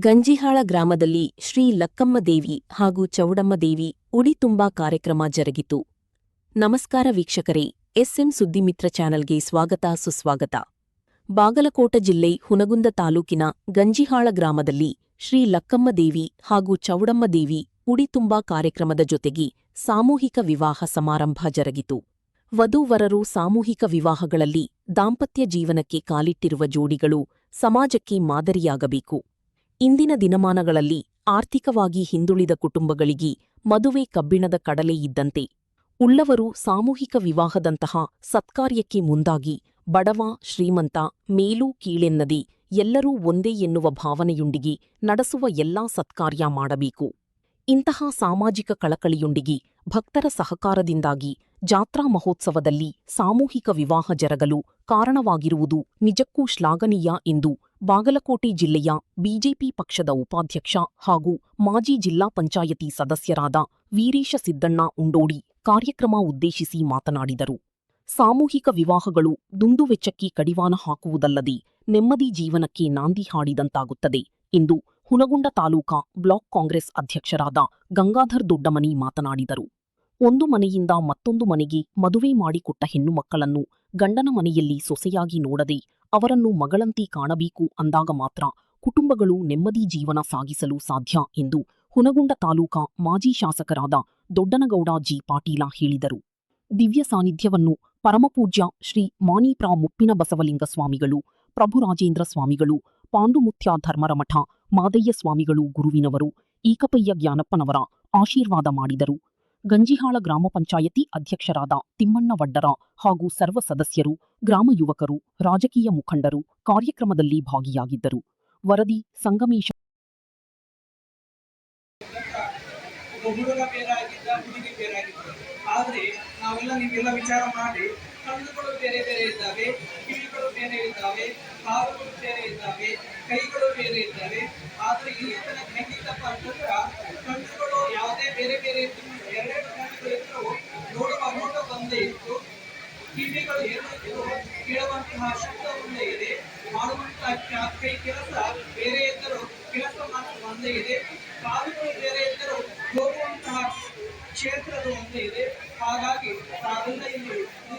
ಗಂಜಿಹಾಳ ಗ್ರಾಮದಲ್ಲಿ ಶ್ರೀ ಲಕ್ಕಮ್ಮ ದೇವಿ ಹಾಗೂ ಚೌಡಮ್ಮ ದೇವಿ ಉಡಿ ತುಂಬಾ ಕಾರ್ಯಕ್ರಮ ಜರುಗಿತು. ನಮಸ್ಕಾರ ವೀಕ್ಷಕರೇ, ಎಸ್ಎಂ ಸುದ್ದಿಮಿತ್ರ ಚಾನಲ್ಗೆ ಸ್ವಾಗತ ಸುಸ್ವಾಗತ. ಬಾಗಲಕೋಟ ಜಿಲ್ಲೆ ಹುನಗುಂದ ತಾಲೂಕಿನ ಗಂಜಿಹಾಳ ಗ್ರಾಮದಲ್ಲಿ ಶ್ರೀ ಲಕ್ಕಮ್ಮ ದೇವಿ ಹಾಗೂ ಚೌಡಮ್ಮ ದೇವಿ ಉಡಿ ತುಂಬಾ ಕಾರ್ಯಕ್ರಮದ ಜೊತೆಗೆ ಸಾಮೂಹಿಕ ವಿವಾಹ ಸಮಾರಂಭ ಜರುಗಿತು. ವಧೂವರರು ಸಾಮೂಹಿಕ ವಿವಾಹಗಳಲ್ಲಿ ದಾಂಪತ್ಯ ಜೀವನಕ್ಕೆ ಕಾಲಿಟ್ಟಿರುವ ಜೋಡಿಗಳು ಸಮಾಜಕ್ಕೆ ಮಾದರಿಯಾಗಬೇಕು. ಇಂದಿನ ದಿನಮಾನಗಳಲ್ಲಿ ಆರ್ಥಿಕವಾಗಿ ಹಿಂದುಳಿದ ಕುಟುಂಬಗಳಿಗೆ ಮದುವೆ ಕಬ್ಬಿಣದ ಕಡಲೆ ಇದ್ದಂತೆ. ಉಳ್ಳವರು ಸಾಮೂಹಿಕ ವಿವಾಹದಂತಹ ಸತ್ಕಾರ್ಯಕ್ಕೆ ಮುಂದಾಗಿ ಬಡವ ಶ್ರೀಮಂತ ಮೇಲೂ ಕೀಳೆನ್ನದೆ ಎಲ್ಲರೂ ಒಂದೇ ಎನ್ನುವ ಭಾವನೆಯೊಂದಿಗೆ ನಡೆಸುವ ಎಲ್ಲಾ ಸತ್ಕಾರ್ಯ ಮಾಡಬೇಕು. ಇಂತಹ ಸಾಮಾಜಿಕ ಕಳಕಳಿಯೊಂದಿಗೆ ಭಕ್ತರ ಸಹಕಾರದಿಂದಾಗಿ ಜಾತ್ರಾ ಮಹೋತ್ಸವದಲ್ಲಿ ಸಾಮೂಹಿಕ ವಿವಾಹ ಜರಗಲು ಕಾರಣವಾಗಿರುವುದು ನಿಜಕ್ಕೂ ಶ್ಲಾಘನೀಯ ಎಂದು ಬಾಗಲಕೋಟೆ ಜಿಲ್ಲೆಯ ಬಿಜೆಪಿ ಪಕ್ಷದ ಉಪಾಧ್ಯಕ್ಷ ಹಾಗೂ ಮಾಜಿ ಜಿಲ್ಲಾ ಪಂಚಾಯತಿ ಸದಸ್ಯರಾದ ವೀರೇಶ ಸಿದ್ದಣ್ಣ ಉಂಡೋಡಿ ಕಾರ್ಯಕ್ರಮ ಉದ್ದೇಶಿಸಿ ಮಾತನಾಡಿದರು. ಸಾಮೂಹಿಕ ವಿವಾಹಗಳು ದುಂದುವೆಚ್ಚಕ್ಕೆ ಕಡಿವಾಣ ಹಾಕುವುದಲ್ಲದೆ ನೆಮ್ಮದಿ ಜೀವನಕ್ಕೆ ನಾಂದಿ ಹಾಡಿದಂತಾಗುತ್ತದೆ ಎಂದು ಹುನಗುಂದ ತಾಲೂಕಾ ಬ್ಲಾಕ್ ಕಾಂಗ್ರೆಸ್ ಅಧ್ಯಕ್ಷರಾದ ಗಂಗಾಧರ್ ದೊಡ್ಡಮನಿ ಮಾತನಾಡಿದರು. ಒಂದು ಮನೆಯಿಂದ ಮತ್ತೊಂದು ಮನೆಗೆ ಮದುವೆ ಮಾಡಿಕೊಟ್ಟ ಹೆಣ್ಣು ಮಕ್ಕಳನ್ನು ಗಂಡನ ಮನೆಯಲ್ಲಿ ಸೊಸೆಯಾಗಿ ನೋಡದೆ ಅವರನ್ನು ಮಗಳಂತೆ ಕಾಣಬೇಕು ಅಂದಾಗ ಮಾತ್ರ ಕುಟುಂಬಗಳು ನೆಮ್ಮದಿ ಜೀವನ ಸಾಗಿಸಲು ಸಾಧ್ಯ ಎಂದು ಹುನಗುಂದ ತಾಲೂಕಾ ಮಾಜಿ ಶಾಸಕರಾದ ದೊಡ್ಡನಗೌಡ ಜಿ ಪಾಟೀಲ ಹೇಳಿದರು. ದಿವ್ಯ ಸಾನ್ನಿಧ್ಯವನ್ನು ಪರಮಪೂಜ್ಯ ಶ್ರೀ ಮಾಣಿಪ್ರಾ ಮುಪ್ಪಿನ ಬಸವಲಿಂಗ ಸ್ವಾಮಿಗಳು, ಪ್ರಭುರಾಜೇಂದ್ರ ಸ್ವಾಮಿಗಳು, ಪಾಂಡುಮುತ್ಯ ಧರ್ಮರಮಠ ಮಾದಯ್ಯ ಸ್ವಾಮಿಗಳು ಗುರುವಿನವರು ಈಕಪಯ್ಯ ಜ್ಞಾನಪ್ಪನವರ ಆಶೀರ್ವಾದ ಮಾಡಿದರು. ಗಂಜಿಹಾಳ ಗ್ರಾಮ ಪಂಚಾಯತಿ ಅಧ್ಯಕ್ಷರಾದ ತಿಮ್ಮಣ್ಣ ವಡ್ಡರ ಹಾಗೂ ಸರ್ವ ಸದಸ್ಯರು, ಗ್ರಾಮ ಯುವಕರು, ರಾಜಕೀಯ ಮುಖಂಡರು ಕಾರ್ಯಕ್ರಮದಲ್ಲಿ ಭಾಗಿಯಾಗಿದ್ದರು. ವರದಿ ಸಂಗಮೇಶ. ಆದರೆ ನಾವೆಲ್ಲ ನೀವೆಲ್ಲ ವಿಚಾರ ಮಾಡಿ, ಕಣ್ಣುಗಳು ಬೇರೆ ಬೇರೆ ಇದ್ದಾವೆ, ಕಿವಿಗಳು ಬೇರೆ ಇದ್ದಾವೆ, ಕಾಲುಗಳು ಬೇರೆ ಇದ್ದಾವೆ, ಕೈಗಳು ಬೇರೆ ಇದ್ದಾವೆ. ಆದರೆ ಇಲ್ಲಿ ತನಕ ಹೆಂಗಿತ್ತಪ್ಪ ಅಂತಂದ್ರೆ ಕಣ್ಣುಗಳು ಯಾವುದೇ ಬೇರೆ ಬೇರೆ ಇತ್ತು, ಎರಡೆರಡು ಕಣ್ಣುಗಳಿದ್ರು, ನೋಡುವ ನೋಟ ಒಂದೇ ಇತ್ತು, ಕಿವಿಗಳು ಎರಡು ಕೇಳುವಂತಹ ಶಬ್ದ ಒಂದೇ ಇದೆ, ಮಾಡುವಂತಹ ಕೈ ಕೆಲಸ ಬೇರೆ ಇದ್ದರೂ ಕೆಲಸ ಮಾತ್ರ ಒಂದೇ ಇದೆ, ಕಾಲುಗಳು ಬೇರೆ ಇದ್ದರೂ ಹೋಗುವಂತಹ ಕ್ಷೇತ್ರದ ಒಂದೇ ಇದೆ. ಹಾಗಾಗಿ ತಾವೆಲ್ಲ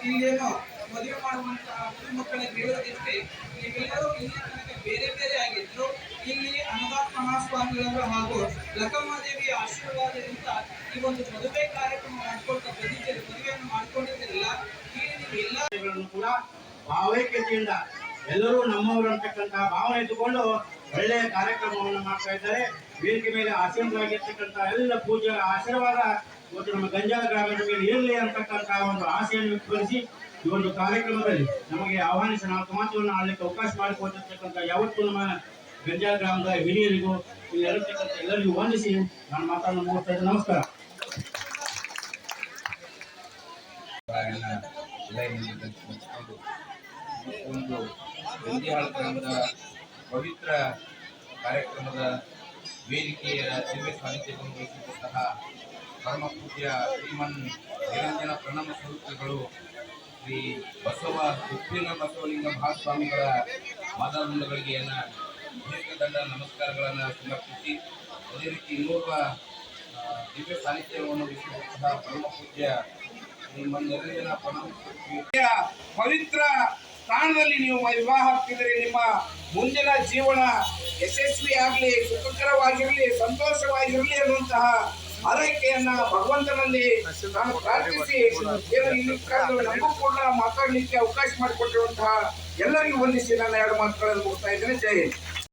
ಇಲ್ಲೇನೋ ಮದುವೆ ಮಾಡುವಂತಹ ಮಕ್ಕಳಿಗೆ ಹೇಳೋದಿಷ್ಟೇ, ನೀವೆಲ್ಲರೂ ಇಲ್ಲಿ ತನಕ ಬೇರೆ ಬೇರೆ ಆಗಿದ್ರು. ಇಲ್ಲಿ ಅನುದಾನ ಮಹಾಸ್ವಾಮಿಗಳು ಹಾಗೂ ಲಕ್ಕಮ್ಮ ದೇವಿಯ ಆಶೀರ್ವಾದದಿಂದ ಈ ಒಂದು ಮದುವೆ ಕಾರ್ಯಕ್ರಮ ಮಾಡ್ಕೊಳ್ತಾ ಬಂದಿದ್ದೀರಿ, ಮದುವೆಯನ್ನು ಮಾಡ್ಕೊಂಡಿದ್ದೀರಲ್ಲ. ಇಲ್ಲಿ ನೀವೆಲ್ಲಗಳನ್ನು ಕೂಡ ಭಾವೈಕ್ಯತೆಯಿಂದ ಎಲ್ಲರೂ ನಮ್ಮವರು ಅಂತಕ್ಕಂತಹ ಭಾವನೆ ಇಟ್ಟುಕೊಂಡು ಒಳ್ಳೆಯ ಕಾರ್ಯಕ್ರಮವನ್ನು ಮಾಡ್ತಾ ಇದ್ದಾರೆ. ವೇದಿಕೆ ಮೇಲೆ ಆಸೀನರಾಗಿರ್ತಕ್ಕಂಥ ಎಲ್ಲ ಪೂಜೆಯ ಆಶೀರ್ವಾದ ಮತ್ತು ನಮ್ಮ ಗಂಜಾಳ ಗ್ರಾಮದ ಮೇಲೆ ಇರಲಿ ಅಂತಕ್ಕಂತಹ ಒಂದು ಆಸೆಯನ್ನು ವ್ಯಕ್ತಪಡಿಸಿ ಈ ಒಂದು ಕಾರ್ಯಕ್ರಮದಲ್ಲಿ ನಮಗೆ ಆಹ್ವಾನಿಸಿ ನಾವು ಮಾತುಗಳನ್ನು ಆಡಲಿಕ್ಕೆ ಅವಕಾಶ ಮಾಡಿಕೊಟ್ಟಿರ್ತಕ್ಕಂಥ ಯಾವತ್ತೂ ನಮ್ಮ ಗಂಜಾಳ ಗ್ರಾಮದ ಹಿರಿಯರಿಗೂ ಇಲ್ಲಿ ಇರತಕ್ಕಂಥ ಎಲ್ಲರಿಗೂ ವಂದಿಸಿ ನಾನು ಮಾತನ್ನು ಮುಗಿಸ್ತಾ ಇದ್ದೇನೆ. ನಮಸ್ಕಾರ. ಒಂದು ಗಂಜಿಹಾಳ ಗ್ರಾಮದ ಪವಿತ್ರ ಕಾರ್ಯಕ್ರಮದ ವೇದಿಕೆಯ ದಿವ್ಯ ಸಾನ್ನಿಧ್ಯವನ್ನು ವಹಿಸಿದಂತಹ ಪರಮ ಪೂಜ್ಯ ಶ್ರೀಮನ್ ನಿರಂಜನ ಪ್ರಣಮ ಸ್ವರೂಪಗಳು ಶ್ರೀ ಬಸವ ಉಪ್ಪಿನ ಬಸವಲಿಂಗ ಮಹಾಸ್ವಾಮಿಗಳ ಮಾದಾವೃಂದಗಳಿಗೆ ದೀರ್ಘದಂಡ ನಮಸ್ಕಾರಗಳನ್ನು ಸಮರ್ಪಿಸಿ, ಅದೇ ರೀತಿ ಇನ್ನೋರ್ವ ದಿವ್ಯ ಸಾನ್ನಿಧ್ಯವನ್ನು ವಹಿಸಿದಂತಹ ಪರಮ ಪೂಜ್ಯ ಶ್ರೀಮನ್ ನಿರಂಜನ ಪ್ರಣಮ ಪವಿತ್ರ ಸ್ಥಾನದಲ್ಲಿ ನೀವು ವಿವಾಹ ಆಗ್ತಿದ್ರೆ ನಿಮ್ಮ ಮುಂದಿನ ಜೀವನ ಯಶಸ್ವಿ ಆಗಲಿ, ಸುಖಕರವಾಗಿರಲಿ, ಸಂತೋಷವಾಗಿರಲಿ ಅನ್ನುವಂತಹ ಆರೈಕೆಯನ್ನ ಭಗವಂತನಲ್ಲಿ ನಾನು ಪ್ರಾರ್ಥಿಸಿ ಇಲ್ಲಿ ನಮಗೂ ಕೂಡ ಮಾತಾಡಲಿಕ್ಕೆ ಅವಕಾಶ ಮಾಡಿಕೊಟ್ಟಿರುವಂತಹ ಎಲ್ಲರಿಗೂ ವಂದಿಸಿ ನನ್ನ ಎರಡು ಮಾತುಗಳನ್ನು ಮುಗಿಸ್ತಾ ಇದ್ದೇನೆ. ಜೈ ಹಿಂದ್.